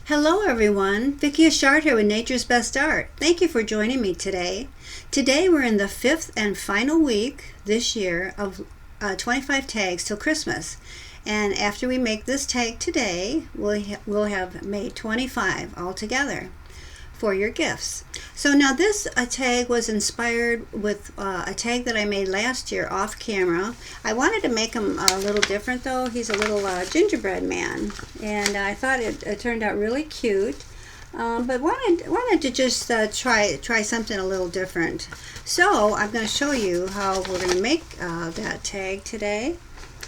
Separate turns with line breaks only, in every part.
Hello everyone, Vicki Achard here with Nature's Best Art. Thank you for joining me today. Today we're in the fifth and final week this year of 25 tags till Christmas. And after we make this tag today, we'll have made 25 altogether for your gifts. So now this tag was inspired with a tag that I made last year off camera. I wanted to make him a little different though. He's a little gingerbread man, and I thought it turned out really cute. But wanted to just try something a little different. So I'm going to show you how we're going to make that tag today.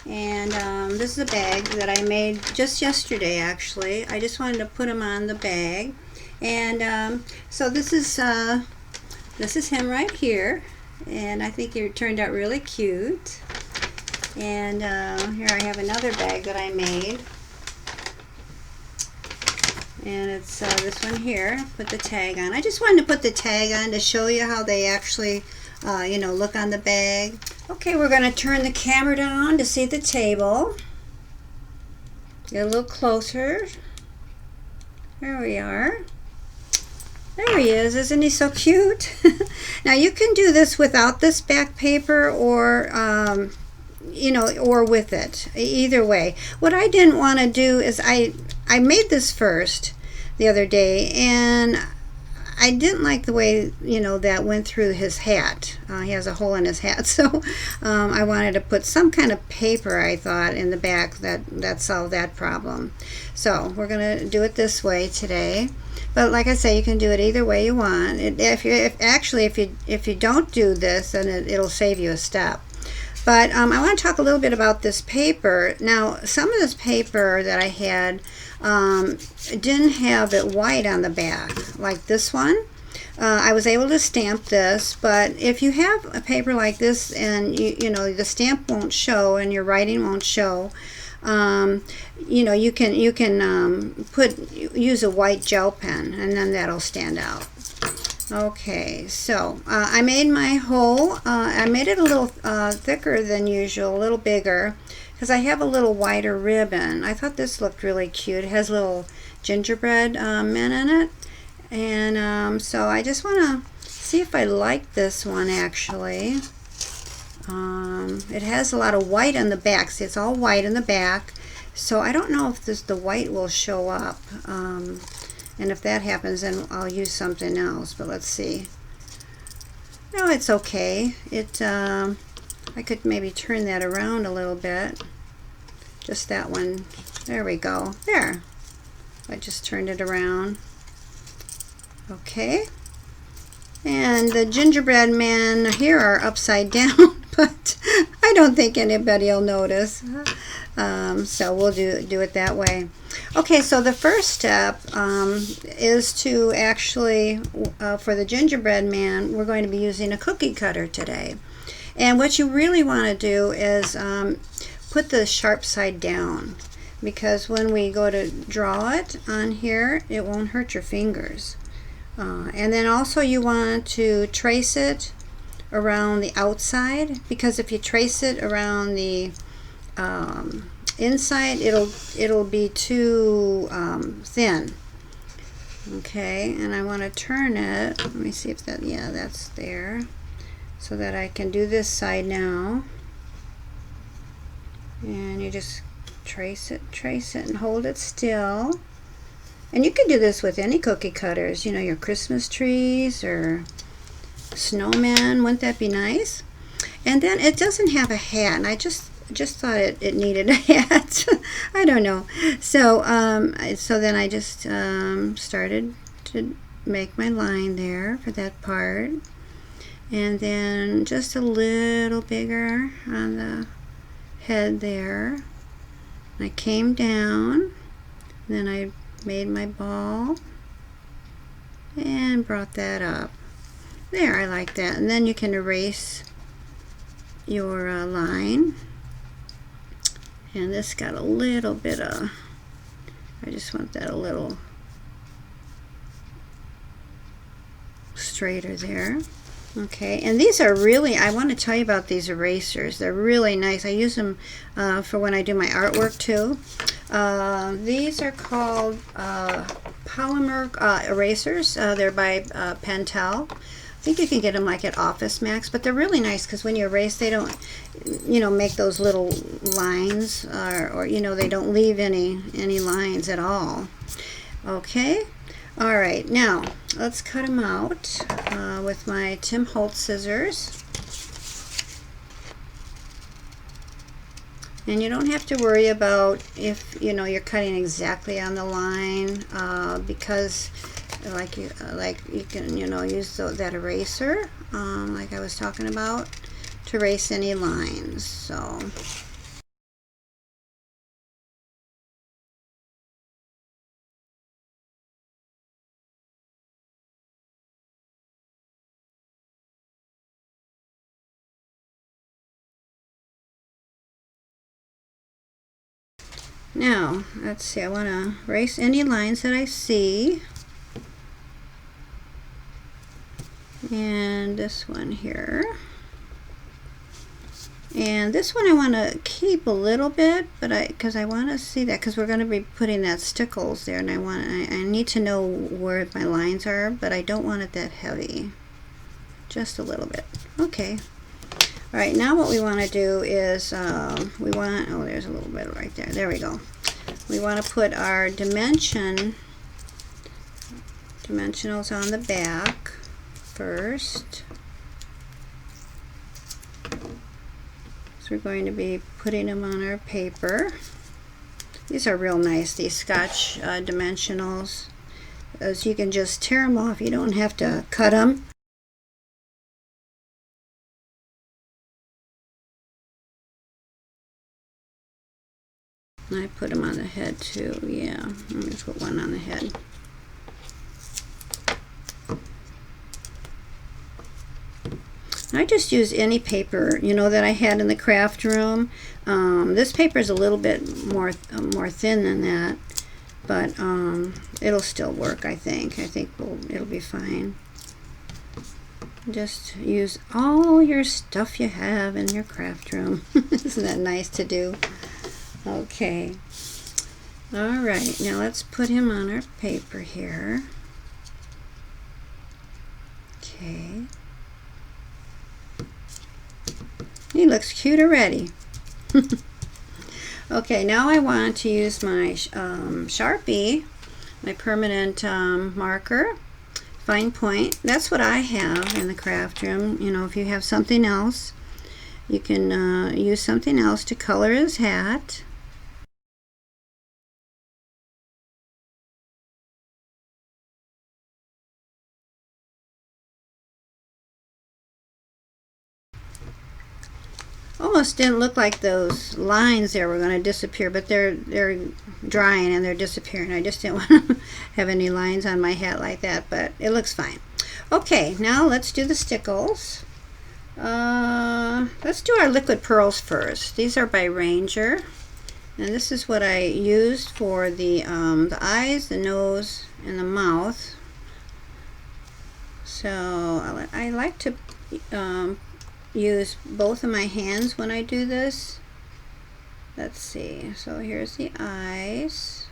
And this is a bag that I made just yesterday actually. I just wanted to put him on the bag. And so this is him right here, and I think it turned out really cute. And here I have another bag that I made, and it's this one here. Put the tag on. I just wanted to put the tag on to show you how they actually look on the bag. Okay, we're going to turn the camera down to see the table. Get a little closer. There we are. There he is. Isn't he so cute? Now you can do this without this back paper or or with it. Either way. What I didn't want to do is I made this first the other day, and I didn't like the way that went through his hat. He has a hole in his hat, so I wanted to put some kind of paper, I thought, in the back that solved that problem. So we're gonna do it this way today. But like I say, you can do it either way you want. If you don't do this, then it'll save you a step. But I want to talk a little bit about this paper. Now, some of this paper that I had didn't have it white on the back, like this one. I was able to stamp this, but if you have a paper like this and the stamp won't show and your writing won't show, you can use a white gel pen, and then that'll stand out. Okay, so I made my hole. I made it a little thicker than usual, a little bigger, because I have a little wider ribbon. I thought this looked really cute. It has little gingerbread men in it, and so I just want to see if I like this one actually. It has a lot of white on the back. See, it's all white in the back, so I don't know if the white will show up, and if that happens, then I'll use something else. But let's see. No, it's okay. I could maybe turn that around a little bit. Just that one. There we go. There. I just turned it around. Okay. And the gingerbread men here are upside down, but I don't think anybody will notice. So we'll do it that way. Okay, so the first step is to actually, for the gingerbread man, we're going to be using a cookie cutter today. And what you really want to do is put the sharp side down, because when we go to draw it on here, it won't hurt your fingers. And then also you want to trace it around the outside, because if you trace it around the inside, it'll be too thin. Okay, and I want to turn it. Let me see if that's there, so that I can do this side now. And you just trace it and hold it still. And you can do this with any cookie cutters, your Christmas trees or snowmen. Wouldn't that be nice? And then it doesn't have a hat, and I just thought it needed a hat. I don't know. So so then I just started to make my line there for that part, and then just a little bigger on the head there. I came down, then I made my ball and brought that up. There, I like that. And then you can erase your line. And this got a little bit of, I just want that a little straighter there. Okay, and these are really, I want to tell you about these erasers. They're really nice. I use them for when I do my artwork too. These are called polymer erasers. They're by Pentel. I think you can get them like at Office Max, but they're really nice because when you erase, they don't, make those little lines, or they don't leave any lines at all. Okay. All right. Now let's cut them out with my Tim Holtz scissors. And you don't have to worry about if you're cutting exactly on the line, because like you can use that eraser, like I was talking about, to erase any lines. So now let's see, I want to erase any lines that I see. And this one here. And this one I want to keep a little bit, but because I want to see that, because we're going to be putting that Stickles there, and I need to know where my lines are, but I don't want it that heavy. Just a little bit. Okay. All right, now what we want to do is we want, oh, there's a little bit right there. There we go. We want to put our dimensionals on the back first. So we're going to be putting them on our paper. These are real nice, these Scotch Dimensionals, as you can just tear them off. You don't have to cut them. I put them on the head too. Yeah, I'm going to put one on the head. I just use any paper, that I had in the craft room. This paper is a little bit more thin than that, but it'll still work. I think it'll be fine. Just use all your stuff you have in your craft room. Isn't that nice to do? Okay. All right. Now let's put him on our paper here. Okay. He looks cute already. Okay, now I want to use my Sharpie, my permanent marker, fine point. That's what I have in the craft room. If you have something else, you can use something else to color his hat. Almost didn't look like those lines there were going to disappear, but they're drying and they're disappearing. I just didn't want to have any lines on my hat like that, but it looks fine. Okay, now let's do the Stickles. Let's do our liquid pearls first. These are by Ranger, and this is what I used for the eyes, the nose, and the mouth. So I like to use both of my hands when I do this. Let's see. So here's the eyes.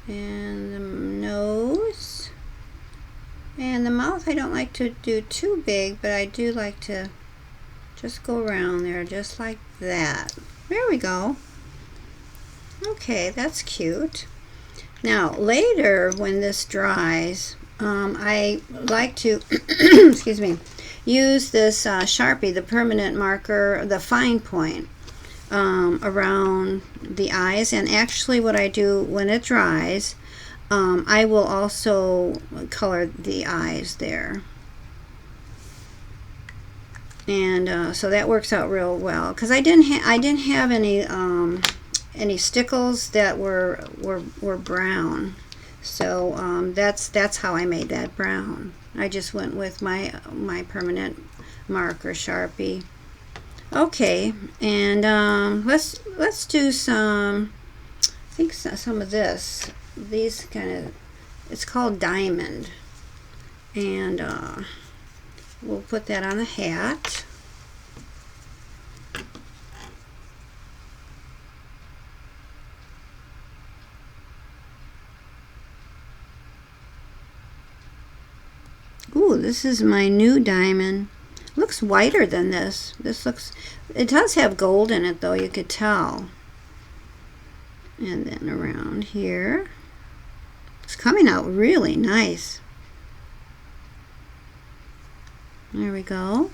And the nose. And the mouth I don't like to do too big, but I do like to just go around there just like that. There we go. Okay, that's cute. Now later when this dries, I like to excuse me, use this Sharpie, the permanent marker, the fine point, around the eyes. And actually what I do when it dries, I will also color the eyes there. And so that works out real well, because I didn't have any Stickles that were brown. So that's how I made that brown. I just went with my permanent marker Sharpie. Okay, and let's do some. I think some of this. These kind of. It's called diamond, and we'll put that on the hat. Ooh, this is my new diamond. Looks whiter than this. It does have gold in it though, you could tell. And then around here. It's coming out really nice. There we go.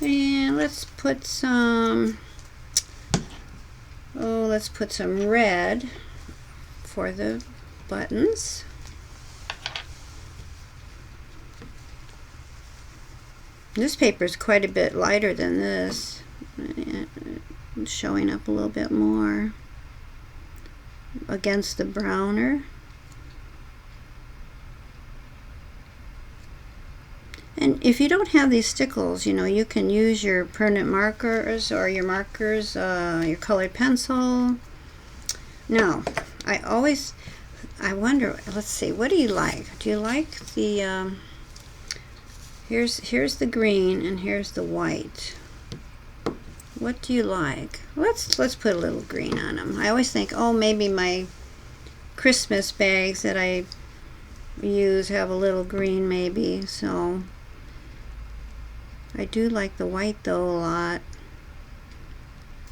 And let's put some, let's put some red for the buttons. This paper is quite a bit lighter than this. It's showing up a little bit more against the browner. And if you don't have these stickles, you know, you can use your permanent markers or your markers, your colored pencil. Now, I wonder, let's see, what do you like? Do you like the, here's the green and here's the white. What do you like? Let's put a little green on them. I always think, oh, maybe my Christmas bags that I use have a little green maybe, so I do like the white though a lot.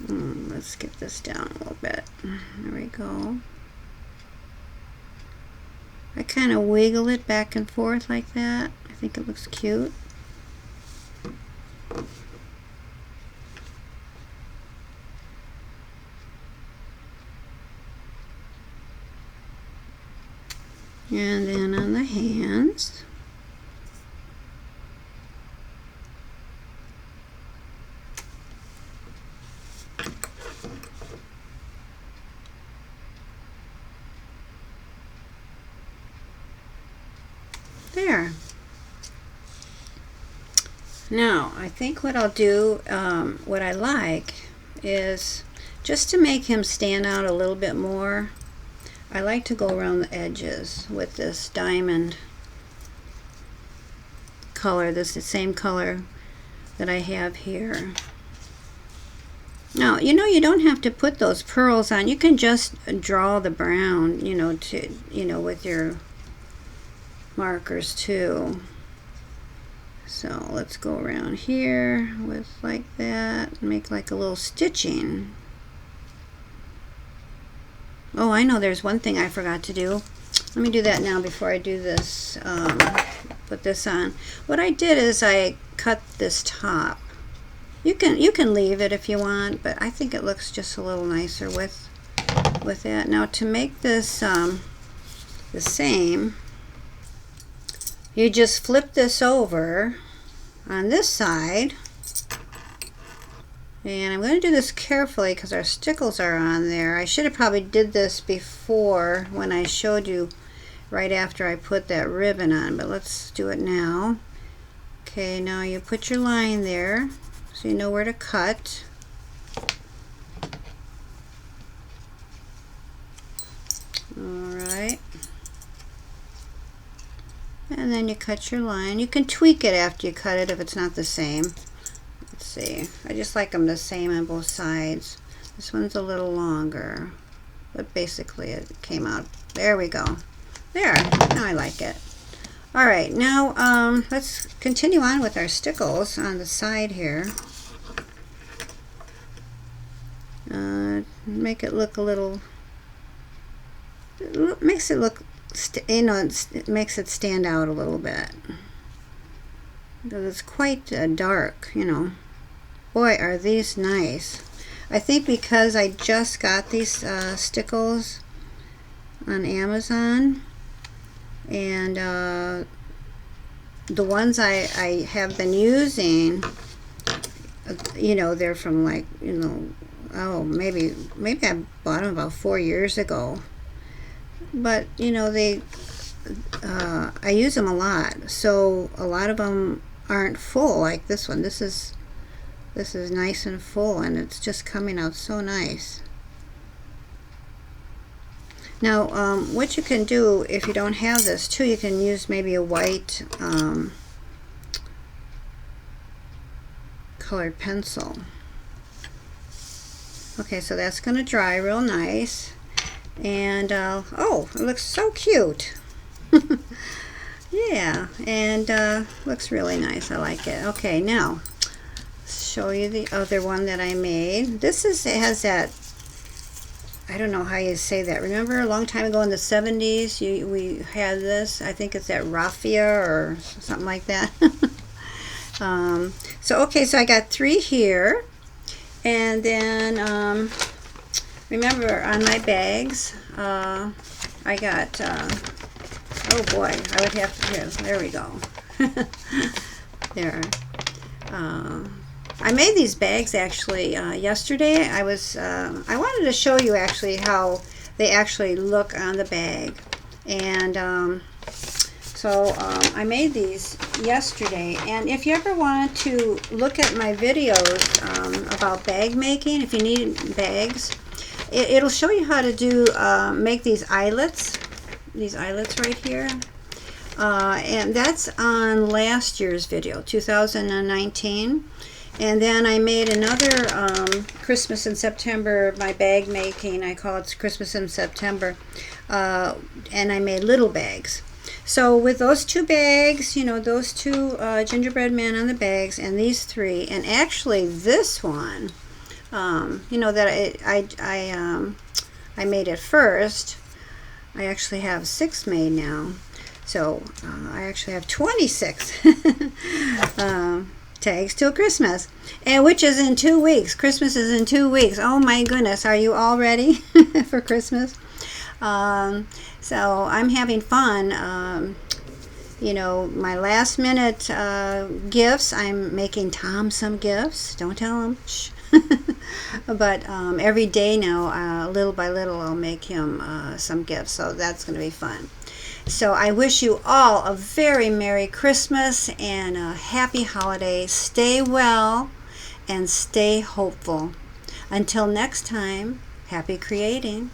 Let's get this down a little bit. There we go. I kind of wiggle it back and forth like that. I think it looks cute. And then on the hands. There. Now, I think what I'll do, what I like is just to make him stand out a little bit more, I like to go around the edges with this diamond color. This is the same color that I have here. Now, you know, you don't have to put those pearls on. You can just draw the brown, you know, with your markers too. So let's go around here with like that, make like a little stitching. Oh, I know there's one thing I forgot to do. Let me do that now before I do this, put this on. What I did is I cut this top. You can leave it if you want, but I think it looks just a little nicer with that. Now to make this the same, you just flip this over on this side. And I'm going to do this carefully because our stickles are on there. I should have probably did this before when I showed you right after I put that ribbon on, but let's do it now. Okay, now you put your line there so you know where to cut. Alright. And then you cut your line. You can tweak it after you cut it if it's not the same. Let's see. I just like them the same on both sides. This one's a little longer, but basically it came out. There we go. There. Now I like it. All right. Now let's continue on with our stickles on the side here. Make it look a little. It makes it look. You know, it makes it stand out a little bit because it's quite dark. You know. Boy, are these nice. I think because I just got these Stickles on Amazon, and the ones I have been using, you know, they're from like, you know, oh, maybe I bought them about 4 years ago. But, you know, I use them a lot. So a lot of them aren't full like this one. This is nice and full, and it's just coming out so nice. Now, what you can do if you don't have this too, you can use maybe a white colored pencil. Okay, so that's going to dry real nice, and oh, it looks so cute. Yeah, and looks really nice. I like it. Okay, now show you the other one that I made. This is, it has that, I don't know how you say that. Remember a long time ago in the 70s, we had this, I think it's at Raffia or something like that. Okay, so I got 3 here. And then, remember on my bags, I got, oh boy, I would have to, there we go. There. I made these bags actually yesterday. I wanted to show you actually how they actually look on the bag. And I made these yesterday. And if you ever want to look at my videos about bag making, if you need bags, it'll show you how to do make these eyelets right here. And that's on last year's video, 2019. And then I made another Christmas in September, my bag making. I call it Christmas in September. And I made little bags. So with those 2 bags, you know, those 2 gingerbread men on the bags, and these 3, and actually this one, you know, that I made it first. I actually have 6 made now. So I actually have 26 tags till Christmas, and which is in 2 weeks. Christmas is in 2 weeks. Oh my goodness, are you all ready for Christmas? So I'm having fun. You know, my last minute gifts, I'm making Tom some gifts. Don't tell him. Shh. But every day now, little by little, I'll make him some gifts. So that's going to be fun. So I wish you all a very Merry Christmas and a happy holiday. Stay well and stay hopeful. Until next time, happy creating.